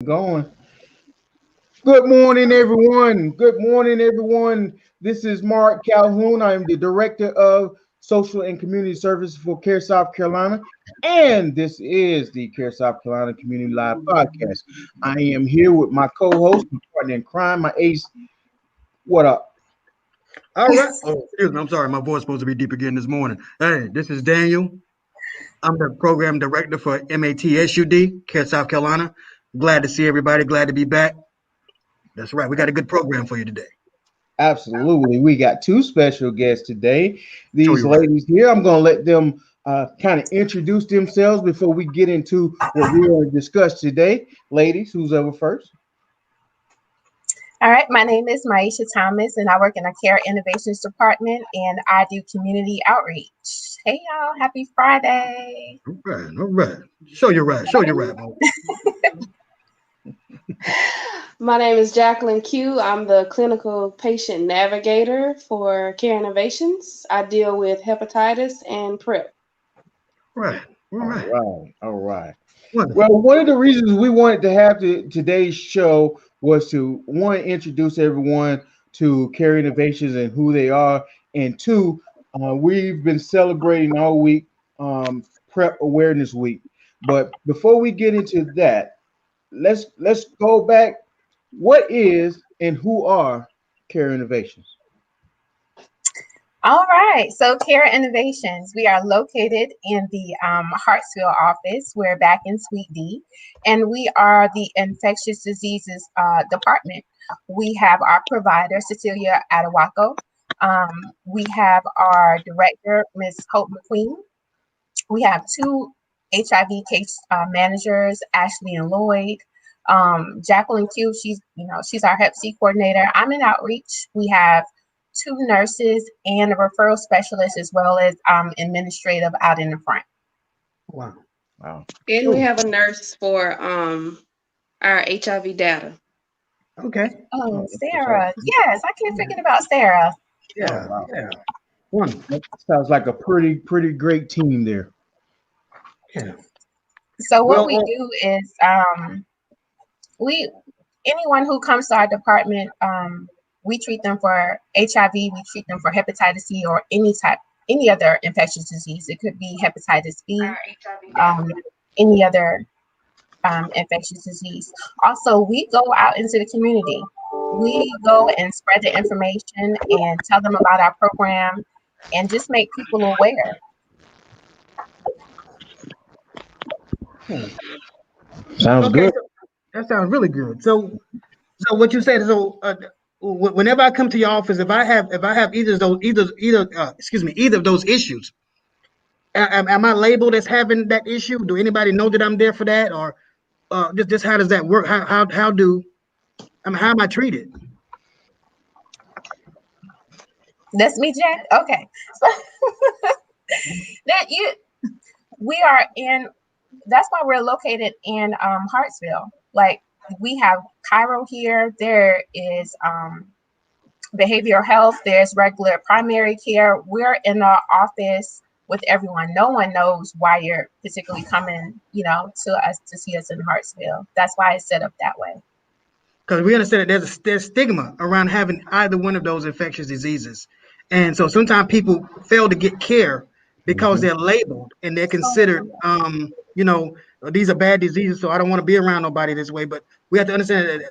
Going. Good morning, everyone. Good morning, everyone. This is Mark Calhoun. I am the Director of Social and Community Services for Care South Carolina, and this is the Care South Carolina Community Live Podcast. I am here with my co-host, my partner in crime, my ace. What up? All right. Oh, excuse me. I'm sorry. My voice is supposed to be deep again this morning. Hey, this is Daniel. I'm the program director for MATSUD, Care South Carolina. Glad to see everybody. Glad to be back. That's right. We got a good program for you today. Absolutely. We got two special guests today. Show These you right. ladies here, I'm going to let them kind of introduce themselves before we get into what we're going to discuss today. Ladies, who's over first? All right, my name is Maisha Thomas, and I work in the Care Innovations Department, and I do community outreach. Hey, y'all, happy Friday. All right. All right. Show you right. Show you right. Mo. My name is Jacqueline Q. I'm the clinical patient navigator for Care Innovations. I deal with hepatitis and PrEP. Right. All All right. right. All right. Wonderful. Well, one of the reasons we wanted to have today's show was to, one, introduce everyone to Care Innovations and who they are, and two, we've been celebrating all week Prep Awareness Week. But before we get into that, let's go back. What is and who are Care Innovations? All right, so Care Innovations, we are located in the Hartsville office. We're back in Suite D, and we are the infectious diseases department. We have our provider, Cecilia Adewako. We have our director, Ms. Hope McQueen. We have two HIV case managers, Ashley and Lloyd. Jacqueline Q, she's our Hep C coordinator. I'm in outreach. We have two nurses and a referral specialist, as well as administrative out in the front. Wow. Wow. And we have a nurse for our HIV data. Okay. Oh, Sarah. Yes, I can't forget about Sarah. Yeah. Oh, wow. Yeah. Wonderful. That sounds like a pretty great team there. Yeah. So what Well, we do is we anyone who comes to our department, we treat them for HIV, we treat them for hepatitis C or any other infectious disease. It could be hepatitis B, Our HIV data. any other infectious disease. Also, we go out into the community. We go and spread the information and tell them about our program and just make people aware. sounds Okay. good. So that sounds really good. So what you said is, whenever I come to your office, if I have either of those issues, am I labeled as having that issue? Do anybody know that I'm there for that, or just how does that work? How am I treated? That's me, Jack. Okay. So that you we are in that's why we're located in Hartsville. Like we have Cairo here, there is behavioral health, there's regular primary care. We're in the office with everyone. No one knows why you're particularly coming, to us to see us in Hartsville. That's why it's set up that way. Because we understand that there's stigma around having either one of those infectious diseases, and so sometimes people fail to get care because Mhm. they're labeled and they're considered, So these are bad diseases, so I don't want to be around nobody this way. But we have to understand that,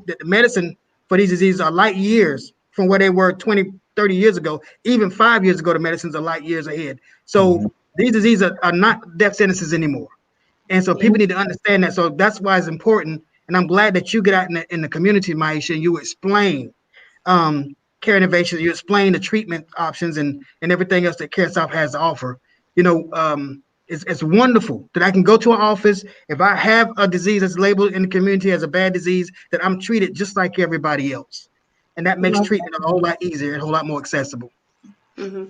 that the medicine for these diseases are light years from where they were 20, 30 years ago. Even 5 years ago, the medicines are light years ahead. So Mhm. these diseases are not death sentences anymore. And so people need to understand that. So that's why it's important. And I'm glad that you get out in the community, Maisha, and you explain care innovations, you explain the treatment options and everything else that CareSouth has to offer. It's wonderful that I can go to an office. If I have a disease that's labeled in the community as a bad disease, that I'm treated just like everybody else. And that makes treatment a whole lot easier and a whole lot more accessible. Mm-hmm.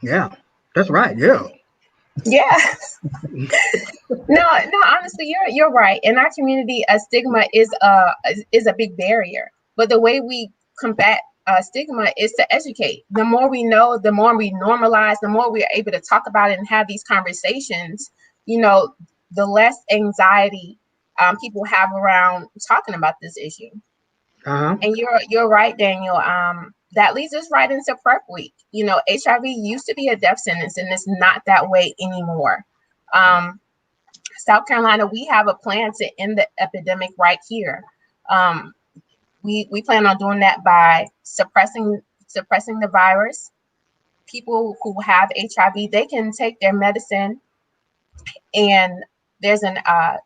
Yeah, that's right. Yeah. yeah. No, honestly, you're right. In our community, a stigma is a big barrier. But the way we combat stigma is to educate. The more we know, the more we normalize, the more we are able to talk about it and have these conversations. The less anxiety people have around talking about this issue. Uh-huh. And you're right, Daniel. That leads us right into Prep Week. You know, HIV used to be a death sentence, and it's not that way anymore. South Carolina, we have a plan to end the epidemic right here. We plan on doing that by suppressing the virus. People who have HIV, they can take their medicine, and there's an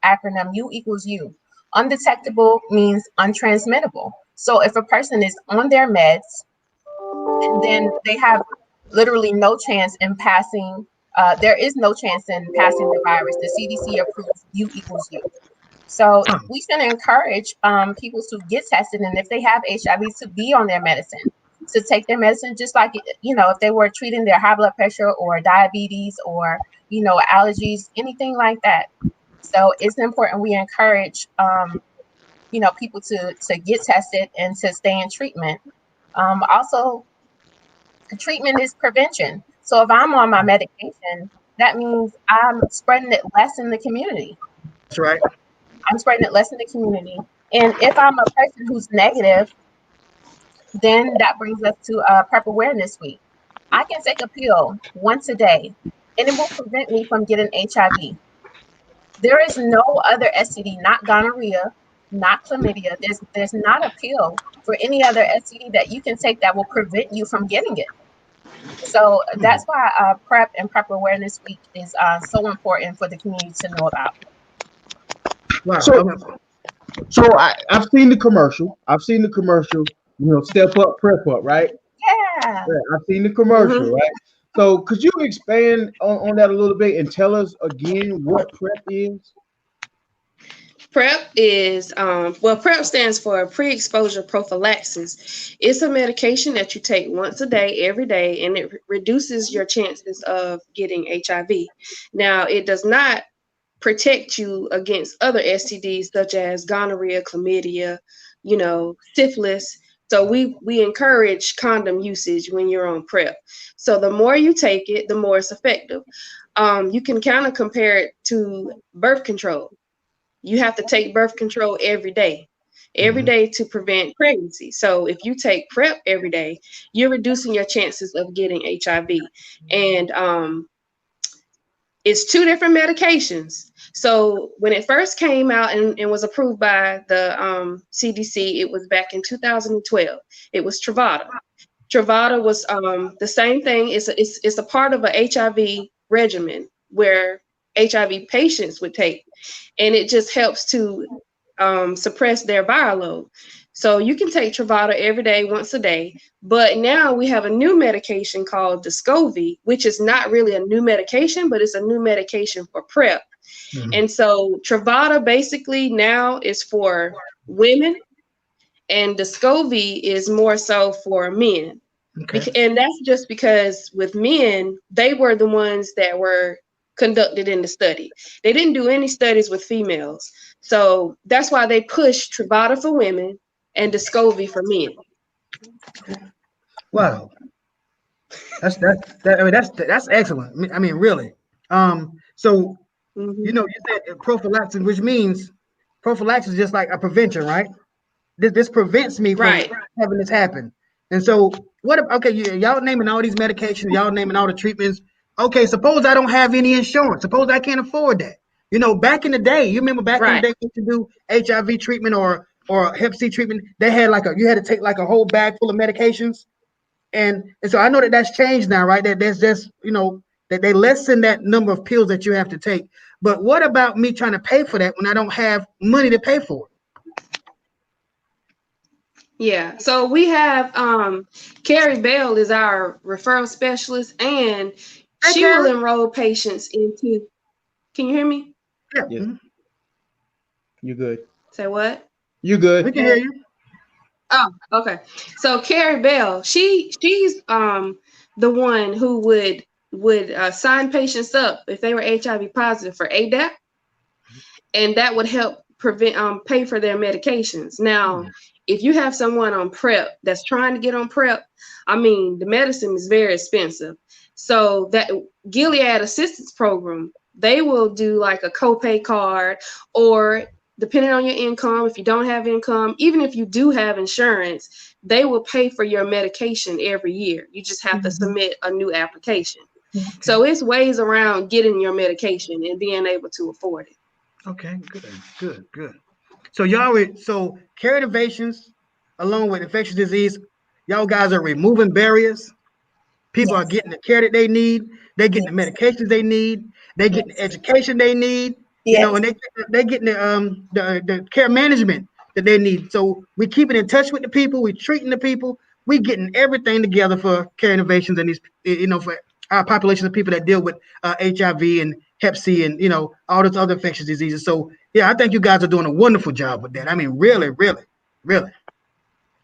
acronym U equals U. Undetectable means untransmittable. So if a person is on their meds, then they have literally no chance in passing. There is no chance in passing the virus. The CDC approves U equals U. So we should encourage people to get tested, and if they have HIV, to be on their medicine, to take their medicine, just like, you know, if they were treating their high blood pressure or diabetes or, you know, allergies, anything like that. So it's important we encourage, you know, people to get tested and to stay in treatment. Also, treatment is prevention. So if I'm on my medication, that means I'm spreading it less in the community. That's right. I'm spreading it less in the community. And if I'm a person who's negative, then that brings us to Prep Awareness Week. I can take a pill once a day, and it will prevent me from getting HIV. There is no other STD, not gonorrhea, not chlamydia. There's not a pill for any other STD that you can take that will prevent you from getting it. So that's why Prep and Prep Awareness Week is so important for the community to know about. Wow. So I've seen the commercial. You know, step up, prep up, right? Yeah. Yeah, I've seen the commercial, right? So could you expand on that a little bit and tell us again what prep is? PrEP is, PrEP stands for pre-exposure prophylaxis. It's a medication that you take once a day, every day, and it reduces your chances of getting HIV. Now, it does not protect you against other STDs such as gonorrhea, chlamydia, you know, syphilis. So we encourage condom usage when you're on PrEP. So the more you take it, the more it's effective. You can kind of compare it to birth control. You have to take birth control every day to prevent pregnancy. So if you take PrEP every day, you're reducing your chances of getting HIV. And it's two different medications. So when it first came out and was approved by the CDC, it was back in 2012. It was Truvada. Truvada was the same thing. It's a part of a HIV regimen where HIV patients would take, and it just helps to suppress their viral load. So you can take Truvada every day, once a day. But now we have a new medication called Descovy, which is not really a new medication, but it's a new medication for PrEP. And so Truvada basically now is for women, and Descovy is more so for men. Okay. And that's just because with men, they were the ones that were conducted in the study. They didn't do any studies with females. So that's why they pushed Truvada for women and Descovy for men. Wow. That's excellent. I mean, really. So you know, you said prophylaxis, which means prophylaxis is just like a prevention, right? This prevents me from Right. having this happen. And so, what? Okay, y'all naming all these medications, y'all naming all the treatments. Okay, suppose I don't have any insurance. Suppose I can't afford that. You know, back in the day, you remember back in the day when you do HIV treatment or Hep C treatment, they had you had to take like a whole bag full of medications. And so I know that that's changed now, right? That there's just, you know, that they lessen that number of pills that you have to take. But what about me trying to pay for that when I don't have money to pay for it? Yeah. So we have Carrie Bell is our referral specialist, and she will enroll patients into. Can you hear me? Yeah. Yes. You good? Say what? You good? We can hear you. Oh, okay. So Carrie Bell, she's the one who would sign patients up if they were HIV positive for ADAP, and that would help prevent pay for their medications. Now, if you have someone on PrEP that's trying to get on PrEP, I mean, the medicine is very expensive. So that Gilead Assistance Program, they will do like a copay card, or depending on your income, if you don't have income, even if you do have insurance, they will pay for your medication every year. You just have to submit a new application. Okay. So it's ways around getting your medication and being able to afford it. Okay, good. So so Care Innovations, along with infectious disease, y'all guys are removing barriers. People are getting the care that they need. They're getting the medications they need. They're getting the education they need. You know, and they getting the care management that they need. So we keeping in touch with the people. We treating the people. We getting everything together for Care Innovations and these, for our population of people that deal with HIV and Hep C and all those other infectious diseases. So yeah, I think you guys are doing a wonderful job with that. I mean, really.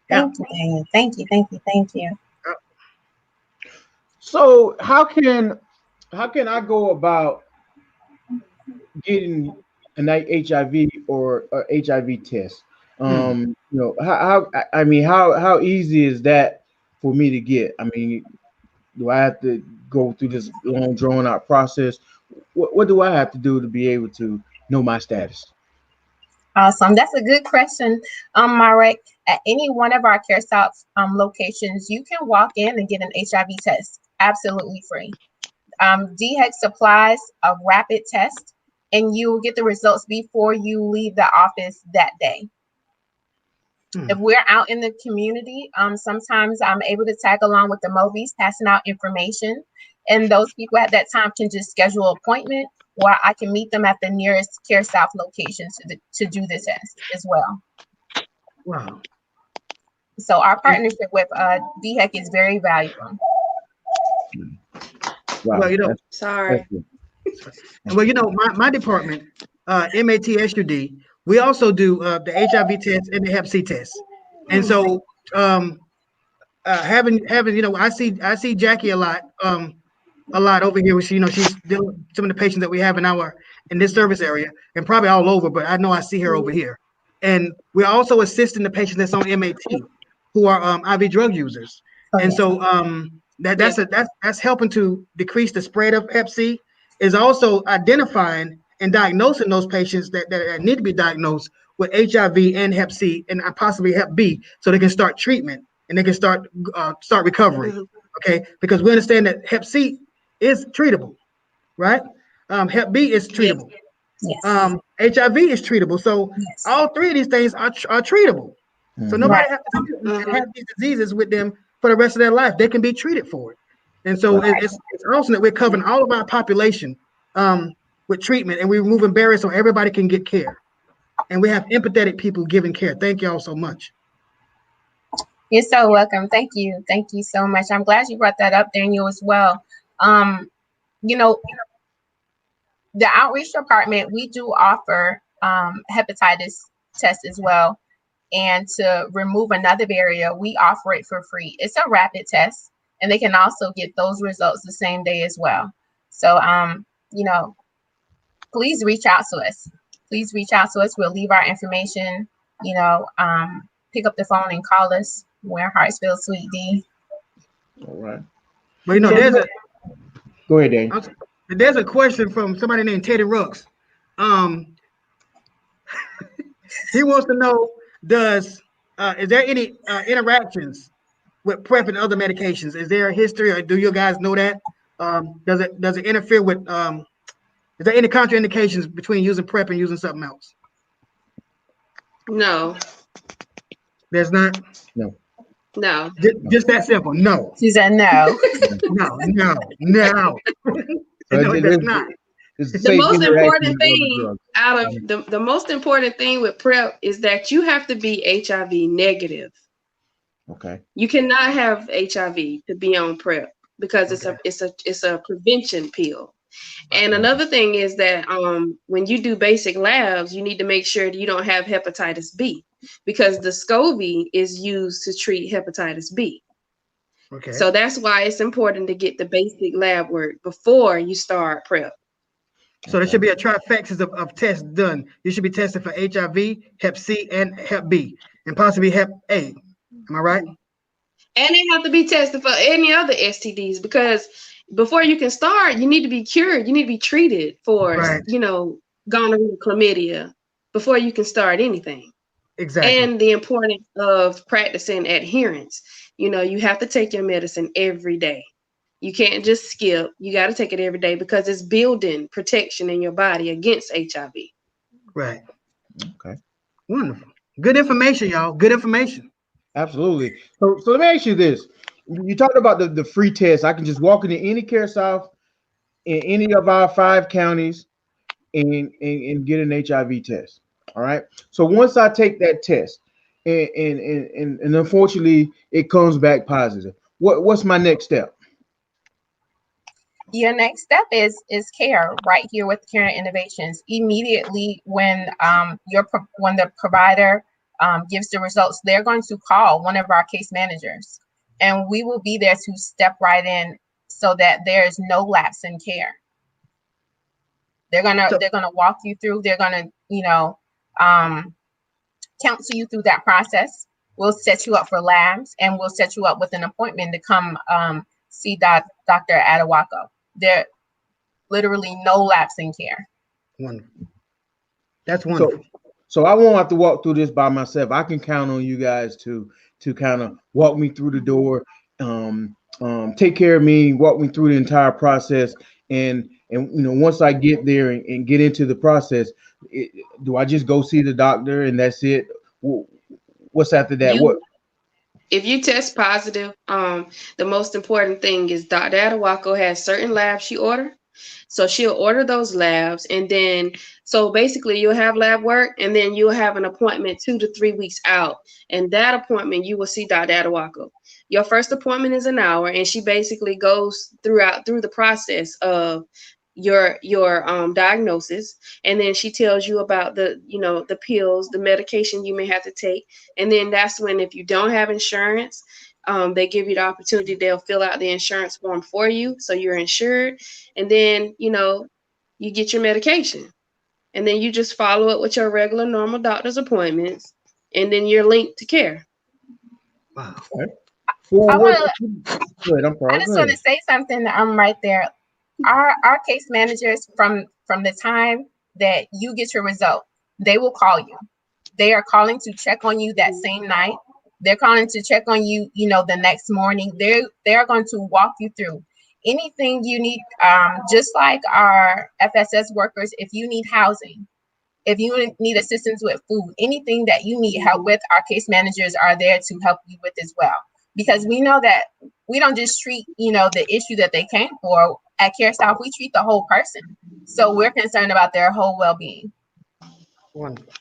Thank you, Daniel. Thank you. So how can I go about getting an HIV or a HIV test? How easy is that for me to get? I mean, do I have to go through this long drawn out process? What do I have to do to be able to know my status? Awesome. That's a good question, Marek. At any one of our CareSouth locations, you can walk in and get an HIV test absolutely free. DHEC supplies a rapid test, and you will get the results before you leave the office that day. If we're out in the community, sometimes I'm able to tag along with the Movies, passing out information, and those people at that time can just schedule an appointment, or I can meet them at the nearest CareSouth location to do the test as well. Wow. So our partnership with DHEC is very valuable. Wow. Well, sorry. Well, my department, MATSUD, we also do the HIV test and the Hep C test. And so having I see Jackie a lot over here. She's dealing with some of the patients that we have in this service area, and probably all over, but I know I see her over here. And we're also assisting the patients that's on MAT who are IV drug users. And so that's helping to decrease the spread of Hep C, is also identifying and diagnosing those patients that need to be diagnosed with HIV and Hep C and possibly Hep B, so they can start treatment and they can start recovery. Okay, because we understand that Hep C is treatable, right? Hep B is treatable. Yes. HIV is treatable. So all three of these things are treatable. So nobody has to have these diseases with them for the rest of their life. They can be treated for it. And so it's awesome that we're covering all of our population with treatment, and we're removing barriers so everybody can get care. And we have empathetic people giving care. Thank you all so much. You're so welcome. Thank you so much. I'm glad you brought that up, Daniel, as well. The outreach department, we do offer hepatitis tests as well. And to remove another barrier, we offer it for free. It's a rapid test, and they can also get those results the same day as well. So, please reach out to us. We'll leave our information, pick up the phone and call us. We're in Hartsville, Suite D. All right. But go ahead, Dane. There's a question from somebody named Teddy Rooks. He wants to know, is there any interactions with PrEP and other medications? Is there a history, or do you guys know that? Does it interfere with? Is there any contraindications between using PrEP and using something else? No. There's not? No. Just that simple. No. She said no. No. No, there's not. The most important thing the most important thing with PrEP is that you have to be HIV negative. Okay. You cannot have HIV to be on PrEP because it's a prevention pill. And another thing is that when you do basic labs, you need to make sure that you don't have hepatitis B, because the SCOBY is used to treat hepatitis B. Okay. So that's why it's important to get the basic lab work before you start PrEP. So there should be a trifecta of tests done. You should be tested for HIV, Hep C, and Hep B, and possibly Hep A. Am I right? And they have to be tested for any other STDs, because before you can start, you need to be cured. You need to be treated for, gonorrhea, chlamydia. before you can start anything. Exactly. And the importance of practicing adherence. You have to take your medicine every day. You can't just skip. You got to take it every day because it's building protection in your body against HIV. Right. Okay. Wonderful. Good information, y'all. Good information. Absolutely. So let me ask you this. You talked about the free test. I can just walk into any CareSouth in any of our 5 counties and get an HIV test. All right. So once I take that test and unfortunately it comes back positive, what's my next step? Your next step is care right here with Care Innovations. Immediately when the provider gives the results, they're going to call one of our case managers, and we will be there to step right in so that there is no lapse in care. They're gonna walk you through. They're gonna counsel you through that process. We'll set you up for labs, and we'll set you up with an appointment to come see Dr. Adewako. There literally no lapse in care. Wonderful. That's So wonderful. so I won't have to walk through this by myself. I can count on you guys to kind of walk me through the door, take care of me, walk me through the entire process, and once I get there and get into the process, do I just go see the doctor and that's it? What's after that? What? You If you test positive, the most important thing is Dr. Adewako has certain labs she order. So she'll order those labs, and then so basically you'll have lab work, and then you'll have an appointment 2 to 3 weeks out. And that appointment you will see Dr. Adewako. Your first appointment is an hour, and she basically goes through the process of your diagnosis, and then she tells you about the pills, the medication you may have to take. And then that's when, if you don't have insurance, they give you the opportunity. They'll fill out the insurance form for you, so you're insured. And then you get your medication, and then you just follow it with your regular normal doctor's appointments, and then you're linked to care. Wow. Okay. Well, I what? want Good. I'm I sorry. just Go want ahead. to say something. Right there. Our case managers, from the time that you get your result, they will call you. They are calling to check on you that same night. They're calling to check on you, the next morning. They're going to walk you through anything you need. Just like our FSS workers, if you need housing, if you need assistance with food, anything that you need help with, our case managers are there to help you with as well. Because we know that we don't just treat, the issue that they came for. At CareSouth, we treat the whole person. So we're concerned about their whole well-being. Wonderful.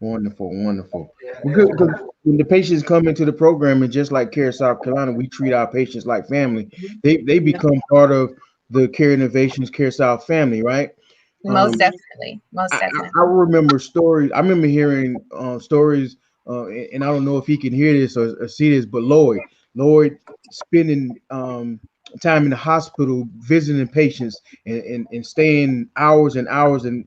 Wonderful, wonderful. Well, good. Because when the patients come into the program, and just like Care South Carolina, we treat our patients like family. They become part of the Care Innovations Care South family, right? Most Um, definitely. Most I definitely. remember stories. I remember hearing stories, and I don't know if he can hear this or see this, but Lloyd spending time in the hospital visiting patients and staying hours and hours and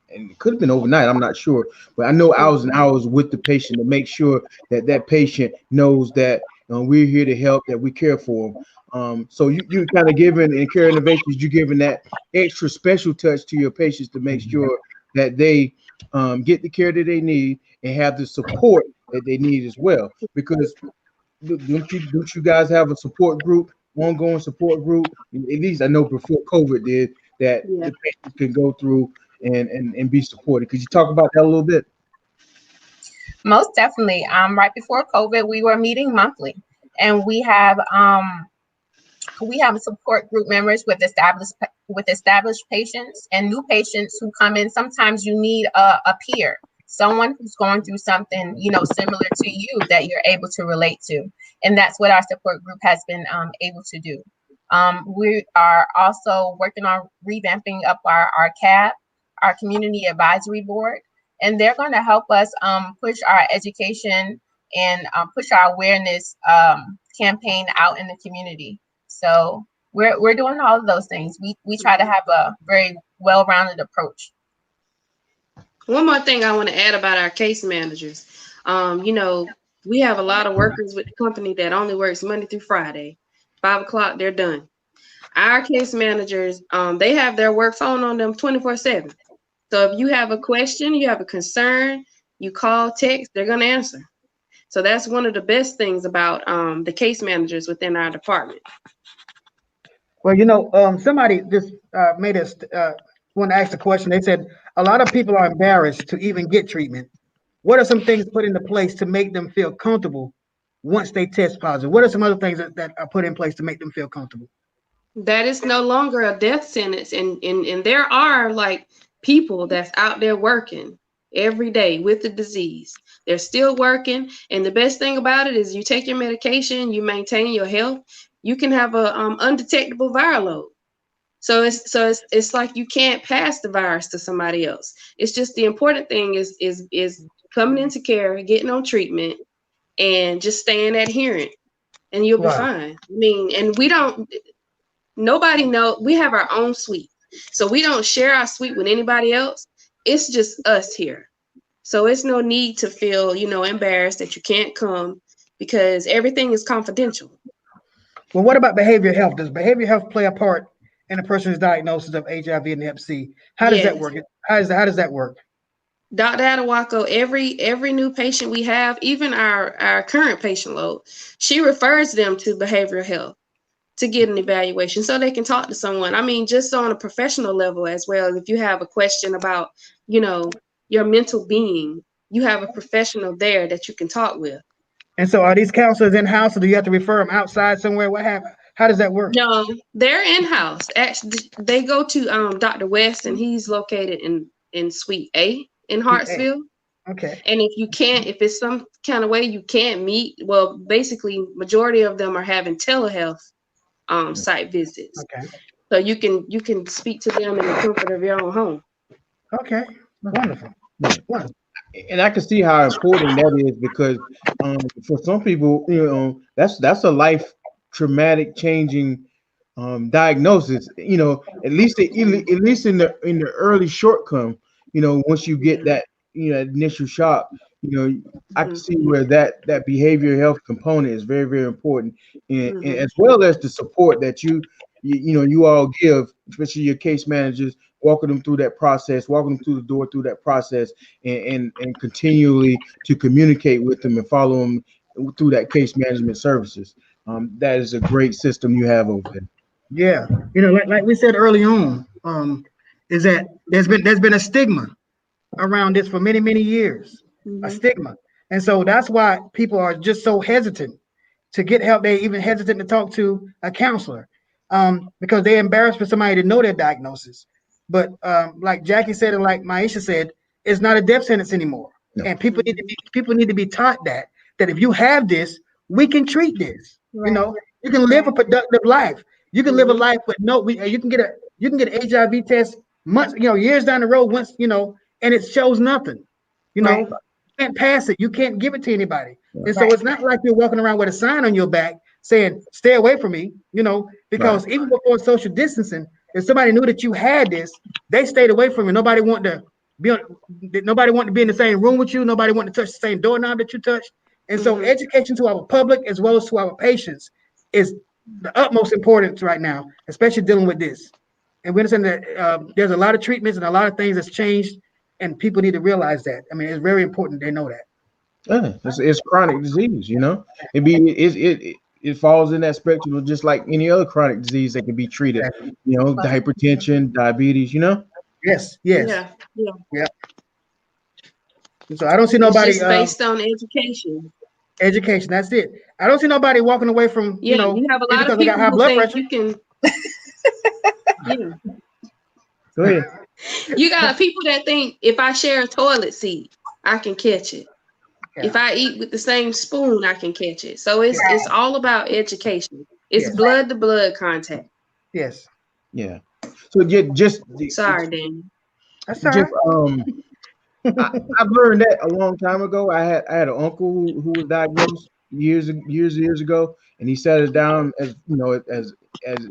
it could have been overnight. I'm not sure, but I know hours and hours with the patient to make sure that that patient knows that we're here to help, that we care for them. So you kind of giving in Care Innovations, you giving that extra special touch to your patients to make sure that they get the care that they need and have the support that they need as well. Because don't you guys have a support group, ongoing support group? At least I know before COVID did that Yeah. the patients can go through and be supported. Could you talk about that a little bit? Most definitely. Right before COVID, we were meeting monthly, and we have support group members with established patients and new patients who come in. Sometimes you need a peer, someone who's going through something similar to you that you're able to relate to, and that's what our support group has been able to do. We are also working on revamping up our CAB, our Community Advisory Board, and they're going to help us push our education and push our awareness campaign out in the community. So we're doing all of those things. We try to have a very well-rounded approach. One more thing I want to add about our case managers. We have a lot of workers with the company that only works Monday through Friday. 5 o'clock, they're done. Our case managers, they have their work phone on them 24/7. So if you have a question, you have a concern, you call, text, they're going to answer. So that's one of the best things about the case managers within our department. Well, somebody just made us want to ask a question. They said a lot of people are embarrassed to even get treatment. What are some things put into place to make them feel comfortable once they test positive? What are some other things that are put in place to make them feel comfortable? That is no longer a death sentence. And there are like people that's out there working every day with the disease. They're still working. And the best thing about it is you take your medication, you maintain your health, you can have a undetectable viral load. So it's like you can't pass the virus to somebody else. It's just the important thing is coming into care, getting on treatment, and just staying adherent, and you'll be fine. I mean, and nobody know, we have our own suite. So we don't share our suite with anybody else. It's just us here. So it's no need to feel, embarrassed that you can't come because everything is confidential. Well, what about behavioral health? Does behavioral health play a part in a person's diagnosis of HIV and Hep C? How does that work? How does that work? Dr. Adewako, every new patient we have, even our current patient load, she refers them to behavioral health to get an evaluation so they can talk to someone. I mean, just on a professional level as well. If you have a question about, your mental being, you have a professional there that you can talk with. And so are these counselors in-house or do you have to refer them outside somewhere? How does that work? No, they're in-house. Actually, they go to Dr. West, and he's located in Suite A in Hartsville. Okay. And if it's some kind of way you can't meet, well, basically majority of them are having telehealth site visits. Okay. So you can speak to them in the comfort of your own home. Okay. Wonderful. Wonderful. And I can see how important that is because for some people, that's a life traumatic changing diagnosis. At least in the early shortcome, once you get that initial shock, I can see where that behavioral health component is very, very important, and as well as the support that you all give, especially your case managers, walking them through that process, walking them through the door through that process, and continually to communicate with them and follow them through that case management services. That is a great system you have over there. Yeah, like we said early on, is that there's been a stigma around this for many, many years, a stigma, and so that's why people are just so hesitant to get help. They even hesitant to talk to a counselor because they're embarrassed for somebody to know their diagnosis. But like Jackie said and like Maisha said, it's not a death sentence anymore, and people need to be taught that if you have this, we can treat this. Right. You can live a productive life. You can live a life with you can get an HIV test months, years down the road once, and it shows nothing. You can't pass it. You can't give it to anybody. And so it's not like you're walking around with a sign on your back saying, stay away from me, because even before social distancing, if somebody knew that you had this, they stayed away from you. Nobody wanted to be in the same room with you. Nobody wanted to touch the same doorknob that you touched. And so education to our public as well as to our patients is the utmost importance right now, especially dealing with this. And we understand that there's a lot of treatments and a lot of things that's changed, and people need to realize that. I mean, it's very important they know that. Yeah, it's chronic disease. It falls in that spectrum of just like any other chronic disease that can be treated. Hypertension, diabetes. Yes. Yeah. So I don't see nobody. It's just based on education. Education. That's it. I don't see nobody walking away from. You have a lot of people who think pressure. You can. Go ahead. You got people that think if I share a toilet seat, I can catch it. Yeah. If I eat with the same spoon, I can catch it. So it's all about education. It's blood to blood contact. Yes. Yeah. So just sorry, Daniel. That's all right. I've learned that a long time ago. I had an uncle who was diagnosed years ago, and he sat us down as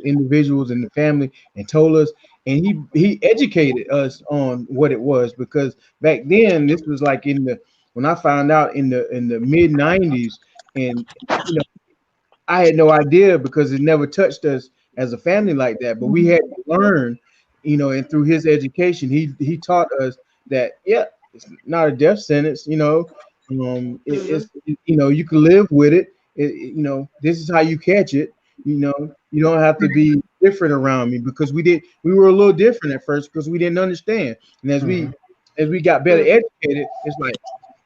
individuals in the family and told us, and he educated us on what it was, because back then this was like when I found out in the mid 90s, and I had no idea because it never touched us as a family like that, but we had to learn and through his education, he taught us that it's not a death sentence. Mhm. It's you can live with it. This is how you catch it. You don't have to be different around me because we were a little different at first because we didn't understand. And as we got better Mhm. educated, it's like,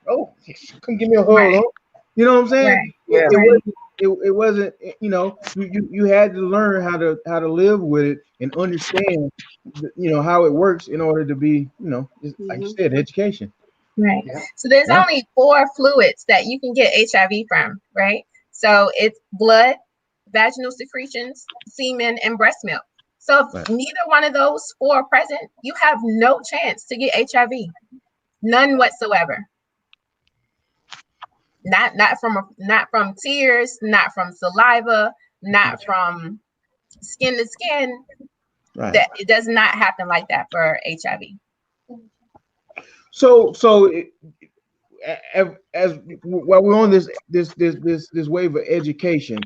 oh, come give me a hug, Right. huh? You know what I'm saying? Right. It, Yeah. it Right. wasn't. It wasn't. You had to learn how to live with it and understand, how it works in order to be, just like you Mhm. said, education. Right. Yeah. So there's Yeah. only 4 fluids that you can get HIV from, right? So it's blood, vaginal secretions, semen, and breast milk. So if Right. neither one of those 4 are present, you have no chance to get HIV. None whatsoever. Not from tears, not from saliva, not from skin to skin. Right. That it does not happen like that for HIV. As while we're on this wave of education,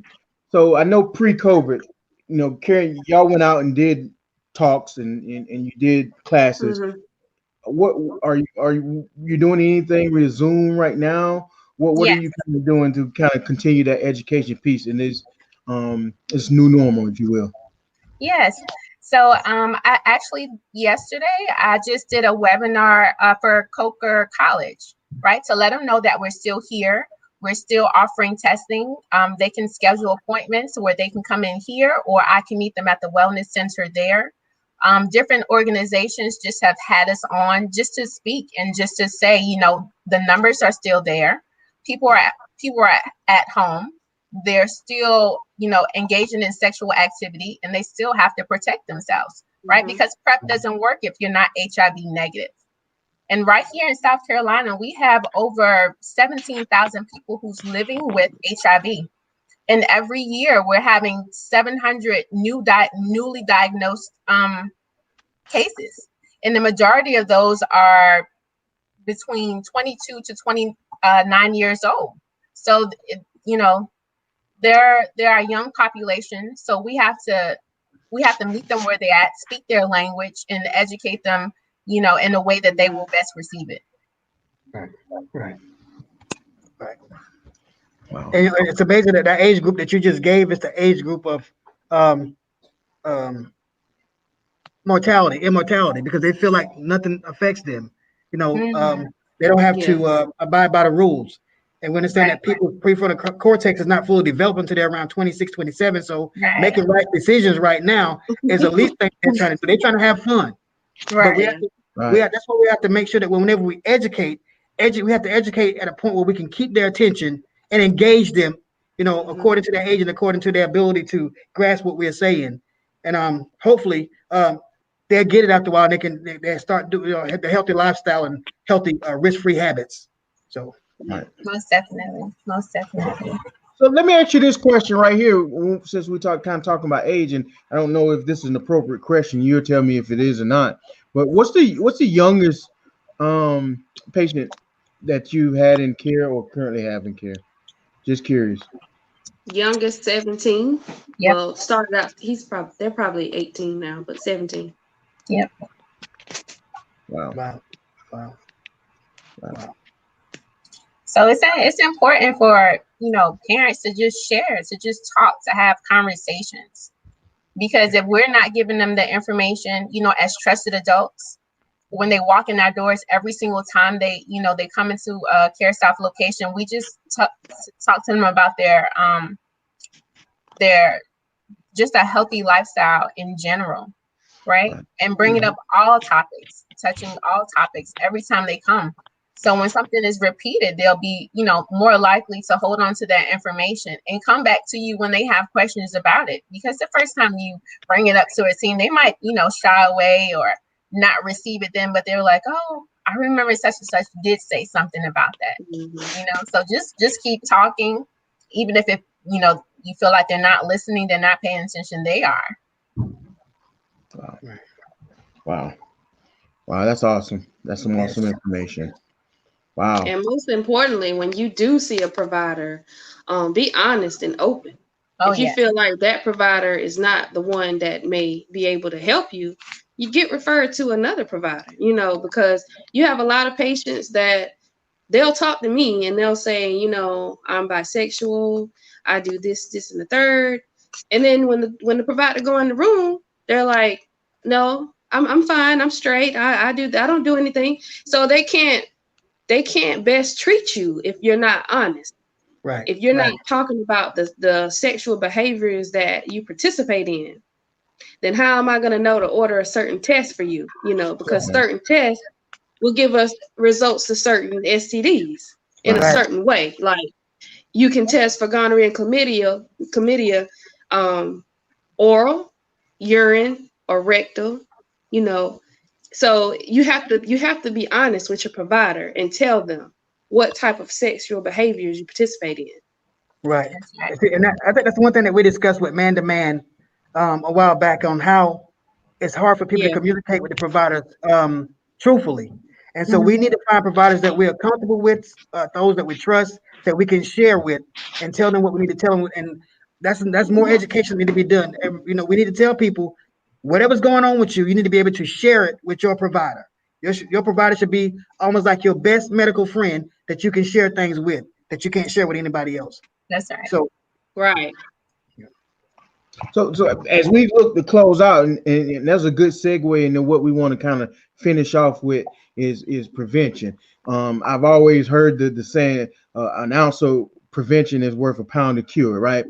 so I know pre-COVID, Karen, y'all went out and did talks and you did classes. Mhm. What are you doing anything with Zoom right now? What are Yes. you kind of doing to kind of continue that education piece in this new normal, if you will? Yes. So I actually yesterday I just did a webinar for Coker College, right? To let them know that we're still here. We're still offering testing. They can schedule appointments where they can come in here, or I can meet them at the wellness center there. Different organizations just have had us on just to speak and just to say, the numbers are still there. People are at home. They're still, engaging in sexual activity, and they still have to protect themselves, right? Mhm. Because PrEP doesn't work if you're not HIV negative. And right here in South Carolina, we have over 17,000 people who's living with HIV. And every year we're having 700 newly diagnosed cases. And the majority of those are between 22 to 29 years old. So, they're a young population, so we have to meet them where they're at, speak their language, and educate them, in a way that they will best receive it. Right. Right. Right. Wow. And it's amazing that age group that you just gave is the age group of um, um, immortality, because they feel like nothing affects them. Mhm. They don't have Yeah. to abide by the rules. And we understand Right, that people's prefrontal cortex is not fully developed until they're around 26, 27. So right, making right decisions right now is the least thing they're trying to do. They're trying to have fun. But we have right, Yeah. to, Right. that's why we have to make sure that whenever we we have to educate at a point where we can keep their attention and engage them, Mhm. according to their age and according to their ability to grasp what we're saying. And hopefully they'll get it after a while. They start doing the healthy lifestyle and healthy risk-free habits. So Right. most definitely, most definitely. So let me ask you this question right here, since we talking about age, and I don't know if this is an appropriate question. You'll tell me if it is or not. But what's the youngest um patient that you had in care or currently have in care? Just curious. Youngest 17. Yep, Well, started out. They're probably 18 now, but 17. yep. Wow. wow, wow, Wow. wow. So it's important for parents to just share, to just talk, to have conversations, because if we're not giving them the information, as trusted adults, when they walk in our doors every single time they come into a CareSouth location, we just talk to them about their just a healthy lifestyle in general, right? Right. And bringing up all topics, touching all topics every time they come. So when something is repeated, they'll be, more likely to hold on to that information and come back to you when they have questions about it. Because the first time you bring it up to a team, they might, shy away or not receive it then, but they're like, oh, I remember such and such did say something about that. Mhm. So just keep talking, even if you feel like they're not listening, they're not paying attention, they are. Wow. Right. Wow. Wow. That's awesome. That's some awesome Yes. information. Wow. And most importantly, when you do see a provider, be honest and open. Oh If you yeah. feel like that provider is not the one that may be able to help you, you get referred to another provider, you know, because you have a lot of patients that they'll talk to me and they'll say, you know, I'm bisexual, I do this, this, and the third. And then when the provider go in the room, they're like, no, I'm fine, I'm straight, I don't do anything. So they can't best treat you if you're not honest. Right. If you're not talking about the sexual behaviors that you participate in, then how am I going to know to order a certain test for you? You know, because certain tests will give us results to certain STDs in a certain way. Like you can test for gonorrhea and chlamydia, oral, urine, or rectal, you know. So you have to be honest with your provider and tell them what type of sexual behaviors you participate in. Right. And I think that's one thing that we discussed with Man to Man a while back on how it's hard for people to communicate with the providers truthfully. And so we need to find providers that we are comfortable with, those that we trust, that we can share with and tell them what we need to tell them. And that's more education need to be done. And, you know, we need to tell people whatever's going on with you, you need to be able to share it with your provider. Your provider should be almost like your best medical friend that you can share things with, that you can't share with anybody else. That's right. So, right. So as we look to close out, and that's a good segue into what we want to kind of finish off with is prevention. I've always heard the saying, an ounce of prevention is worth a pound of cure, right?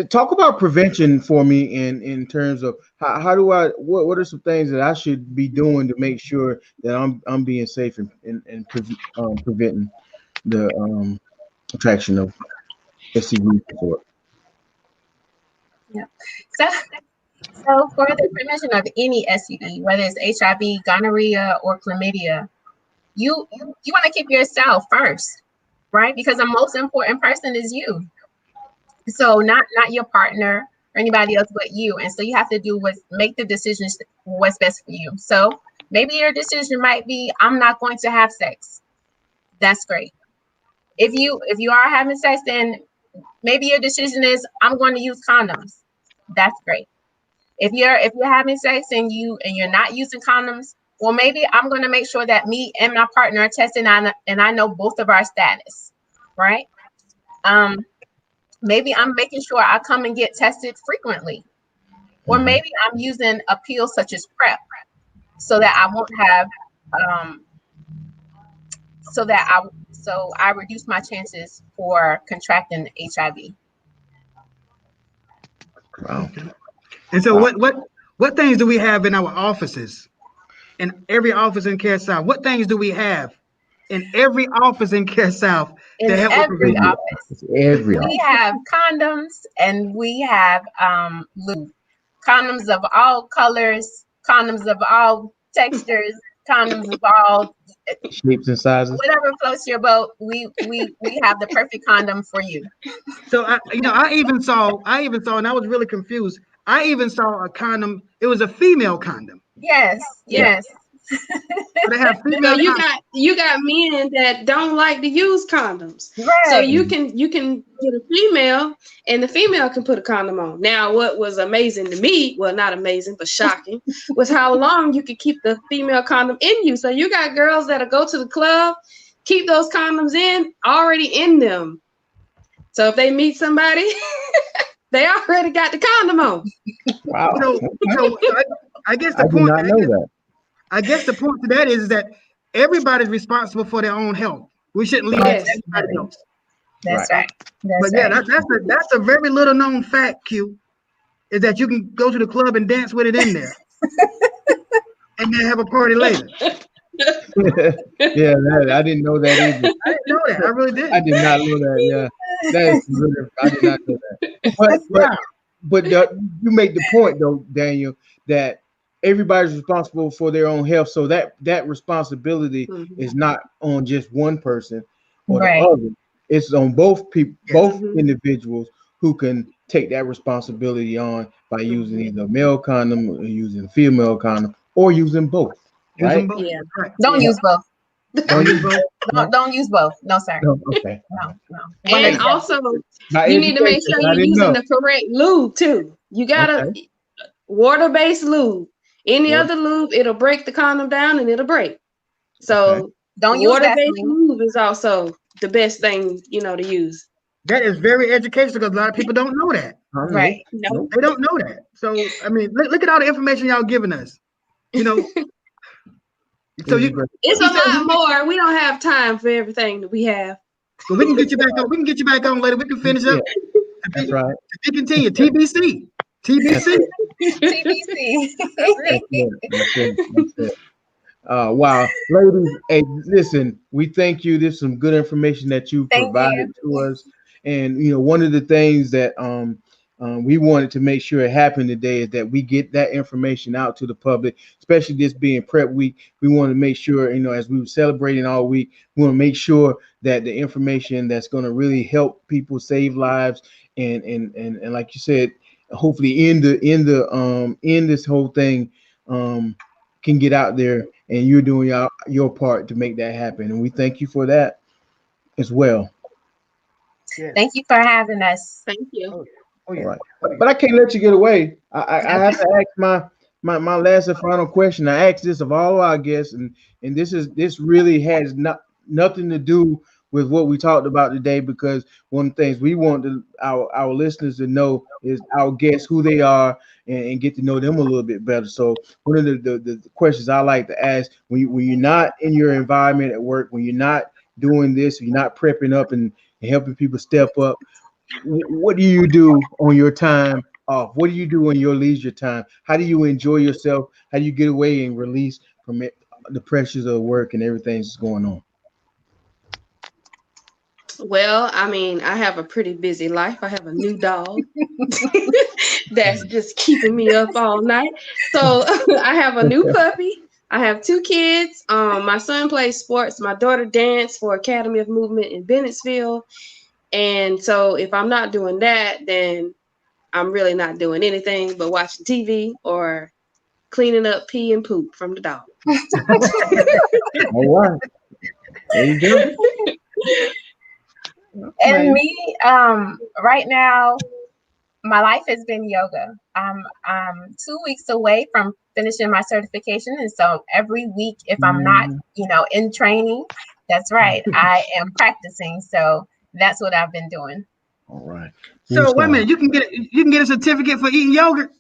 Talk about prevention for me in terms of how do what are some things that I should be doing to make sure that I'm being safe and preventing the attraction of STD before. Yeah. So for the prevention of any STD, whether it's HIV, gonorrhea, or chlamydia, you want to keep yourself first, right? Because the most important person is you. So not your partner or anybody else but you. And so you have to make the decisions what's best for you. So maybe your decision might be, I'm not going to have sex. That's great. If you are having sex, then maybe your decision is, I'm going to use condoms. That's great. If you're having sex and you're not using condoms, well, maybe I'm going to make sure that me and my partner are testing on, and I know both of our status, right? Maybe I'm making sure I come and get tested frequently, or maybe I'm using a pill such as PrEP, so that I won't have, so I reduce my chances for contracting HIV. Wow. and so what things do we have in our offices? In every office in CareSouth, what things do we have in every office in CareSouth to help with prevention? We have condoms and we have lube. Condoms of all colors, condoms of all textures, condoms of all shapes and sizes. Whatever floats your boat, we have the perfect condom for you. So I even saw, and I was really confused. I even saw a condom. It was a female condom. Yes. They have female. You got men that don't like to use condoms, right? So you can get a female, and the female can put a condom on. Now, what was amazing to me, well, not amazing but shocking, was how long you could keep the female condom in you. So you got girls that'll go to the club, keep those condoms already in them. So if they meet somebody, they already got the condom on. Wow. So I guess the point. I did not know that. I guess the point to that is that everybody's responsible for their own health. We shouldn't leave it to anybody else. That's right. That's a very little known fact, Q, is that you can go to the club and dance with it in there, and then have a party later. Yeah, I didn't know that either. I didn't know that. I really did. I did not know that. Yeah, I did not know that. But you make the point though, Daniel, that everybody's responsible for their own health. So that responsibility is not on just one person or the other. It's on both people, both individuals who can take that responsibility on by using either a male condom or using a female condom or using both. Right? Yeah. Don't use both. Don't use both. Don't use both. No, sir. No, okay. No. And also, you need to make sure you're using the correct lube too. You gotta. water-based lube. Any Water. other lube, it'll break the condom down and it'll break. Okay. So Don't use water-based Vaseline. lube is also the best thing, to use. That is very educational because a lot of people don't know that. I know. Right. No. They don't know that. So I mean, look at all the information y'all giving us. You know. So This is great. It's a lot more. We don't have time for everything that we have. But we can get you back on. We can get you back on later. We can finish Yeah, up. that's right. We continue. TBC. TBC. TBC. That's it. That's it. That's it. Wow, ladies, hey, listen, we thank you. There's some good information that you Thank provided you. to us, and one of the things that we wanted to make sure it happened today is that we get that information out to the public, especially this being prep week. We want to make sure, as we were celebrating all week, we want to make sure that the information that's going to really help people save lives and like you said, hopefully in this whole thing can get out there, and you're doing your part to make that happen, and we thank you for that as well. Thank you for having us. Thank you. Oh All yeah. right, but I can't let you get away. I have to ask my last and final question. I asked this of all our guests, and this really has nothing to do with what we talked about today, because one of the things we want our listeners to know is our guests, who they are, and get to know them a little bit better. So one of the questions I like to ask, when you're not in your environment at work, when you're not doing this, you're not prepping up and helping people step up, what do you do on your time off? What do you do in your leisure time? How do you enjoy yourself? How do you get away and release from the pressures of work and everything that's going on? Well, I mean, I have a pretty busy life. I have a new dog that's just keeping me up all night. So I have a new puppy. I have 2 kids. My son plays sports. My daughter danced for Academy of Movement in Bennettsville. And so if I'm not doing that, then I'm really not doing anything but watching TV or cleaning up pee and poop from the dog. All right. There you go. And me, right now, my life has been yoga. I'm 2 weeks away from finishing my certification, and so every week, if I'm not, in training, that's right, I am practicing. So that's what I've been doing. All right. So wait a minute, you can get a certificate for eating yogurt.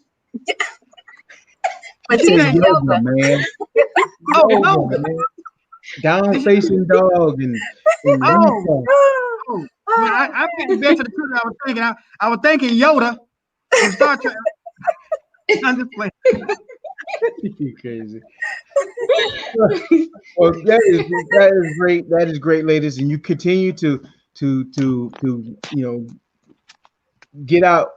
But teaching yoga, man. Oh, man. Down facing dog and oh. I picked the best of the two. I was thinking Yoda from Star Trek. I'm just playing. You crazy. Well, that is great. That is great, ladies, and you continue to get out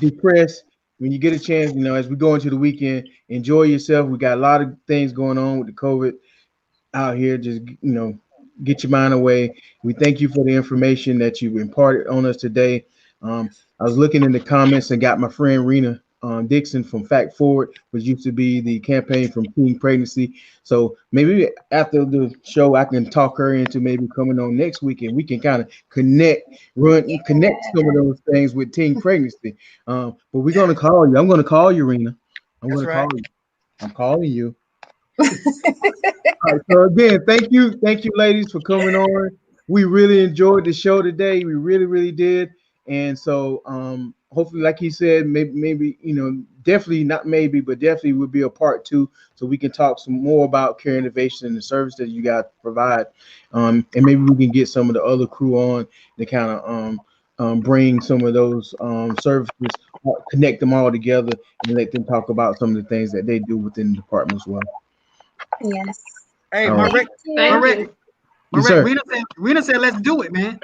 depressed when you get a chance. As we go into the weekend, enjoy yourself. We got a lot of things going on with the COVID out here. Just get your mind away. We thank you for the information that you imparted on us today. I was looking in the comments and got my friend Rena Dixon from Fact Forward, which used to be the campaign from teen pregnancy. So maybe after the show, I can talk her into maybe coming on next week, and we can kind of connect some of those things with teen pregnancy. But we're gonna call you. I'm gonna call you, Rena. Call you. I'm calling you. All right, so again, thank you, ladies, for coming on. We really enjoyed the show today. We really, really did. And so hopefully, like he said, maybe definitely not maybe, but definitely will be a part 2, so we can talk some more about Care Innovation and the service that you guys provide. And maybe we can get some of the other crew on to kind of bring some of those services, connect them all together, and let them talk about some of the things that they do within the department as well. Yes. Hey, All right. Rena said, let's do it, man.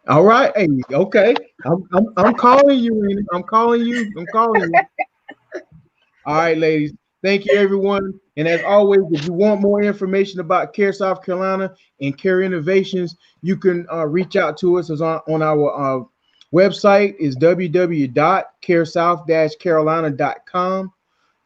All right. Hey, okay. I'm calling you, Rena. I'm calling you. All right, ladies. Thank you, everyone. And as always, if you want more information about Care South Carolina and Care Innovations, you can reach out to us on our website is www.caresouth-carolina.com,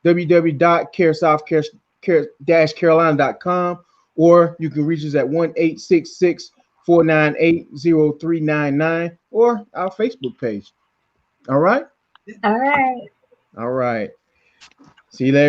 www.caresouth-carolina.com, or you can reach us at 1-866-498-0399 or our Facebook page. All right. All right. All right. See you later.